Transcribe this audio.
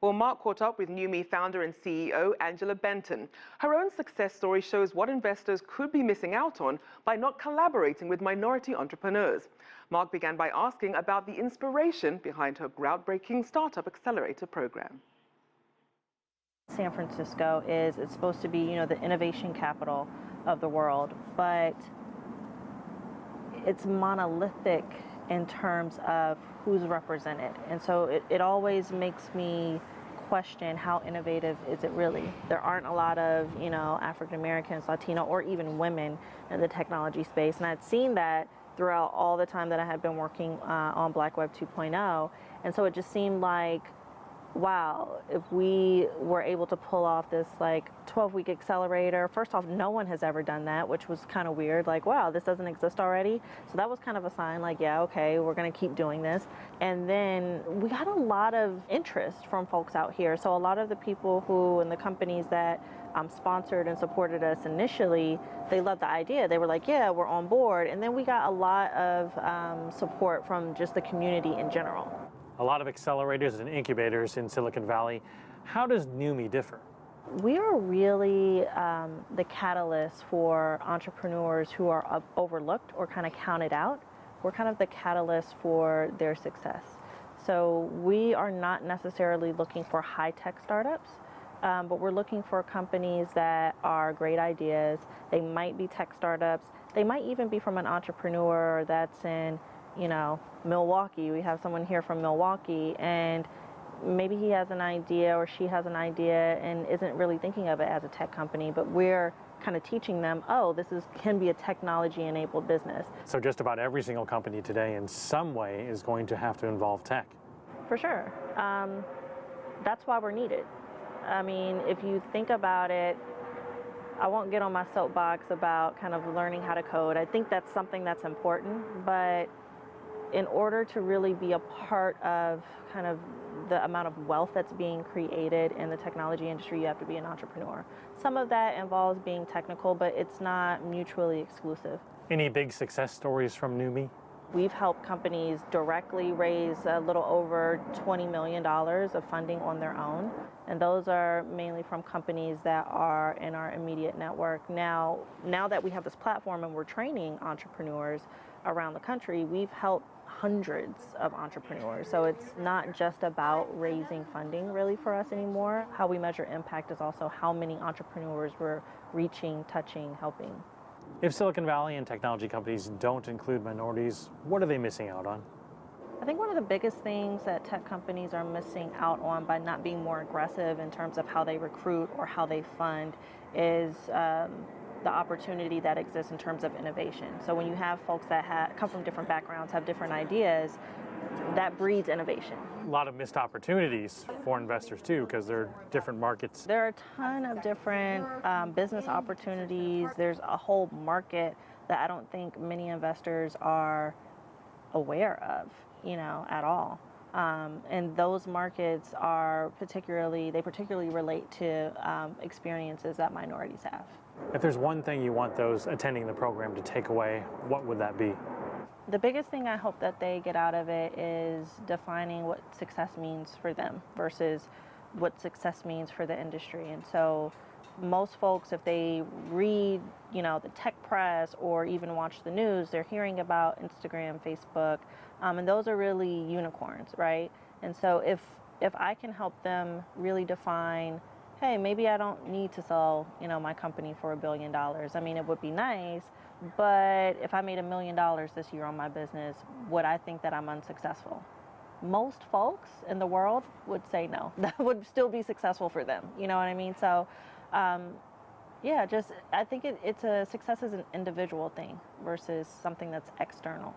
Well, Mark caught up with NewMe founder and CEO Angela Benton. Her own success story shows what investors could be missing out on by not collaborating with minority entrepreneurs. Mark began by asking about the inspiration behind her groundbreaking startup accelerator program. San Francisco it's supposed to be, the innovation capital of the world, but it's monolithic in terms of who's represented. And so it always makes me question, how innovative is it really? There aren't a lot of, African Americans, Latino, or even women in the technology space. And I'd seen that throughout all the time that I had been working on Black Web 2.0. And so it just seemed like, wow, if we were able to pull off this 12-week accelerator, first off, no one has ever done that, which was kind of weird. Like, wow, this doesn't exist already. So that was kind of a sign like, yeah, okay, we're going to keep doing this. And then we got a lot of interest from folks out here. So a lot of the people who and the companies that sponsored and supported us initially, they loved the idea. They were like, yeah, we're on board. And then we got a lot of support from just the community in general. A lot of accelerators and incubators in Silicon Valley. How does NewMe differ? We are really the catalyst for entrepreneurs who are overlooked or kind of counted out. We're kind of the catalyst for their success. So we are not necessarily looking for high-tech startups, but we're looking for companies that are great ideas. They might be tech startups. They might even be from an entrepreneur that's in Milwaukee. We have someone here from Milwaukee, and maybe he has an idea or she has an idea and isn't really thinking of it as a tech company, but we're kind of teaching them, oh, this can be a technology-enabled business. So just about every single company today in some way is going to have to involve tech. For sure. That's why we're needed. I mean, if you think about it, I won't get on my soapbox about kind of learning how to code. I think that's something that's important, but in order to really be a part of kind of the amount of wealth that's being created in the technology industry, you have to be an entrepreneur. Some of that involves being technical, but it's not mutually exclusive. Any big success stories from NewMe? We've helped companies directly raise a little over $20 million of funding on their own. And those are mainly from companies that are in our immediate network. Now that we have this platform and we're training entrepreneurs around the country, we've helped hundreds of entrepreneurs. So it's not just about raising funding really for us anymore. How we measure impact is also how many entrepreneurs we're reaching, touching, helping. If Silicon Valley and technology companies don't include minorities, what are they missing out on? I think one of the biggest things that tech companies are missing out on by not being more aggressive in terms of how they recruit or how they fund is the opportunity that exists in terms of innovation. So when you have folks that come from different backgrounds, have different ideas, that breeds innovation. A lot of missed opportunities for investors too, because they're different markets. There are a ton of different business opportunities. There's a whole market that I don't think many investors are aware of, at all. And those markets are particularly relate to experiences that minorities have. If there's one thing you want those attending the program to take away, what would that be? The biggest thing I hope that they get out of it is defining what success means for them versus what success means for the industry. And so most folks, if they read, the tech press or even watch the news, they're hearing about Instagram, Facebook, and those are really unicorns, right? And so if I can help them really define, hey, maybe I don't need to sell, my company for $1 billion. I mean, it would be nice, but if I made $1 million this year on my business, would I think that I'm unsuccessful? Most folks in the world would say no. That would still be successful for them. You know what I mean? So, I think it's a success is an individual thing versus something that's external.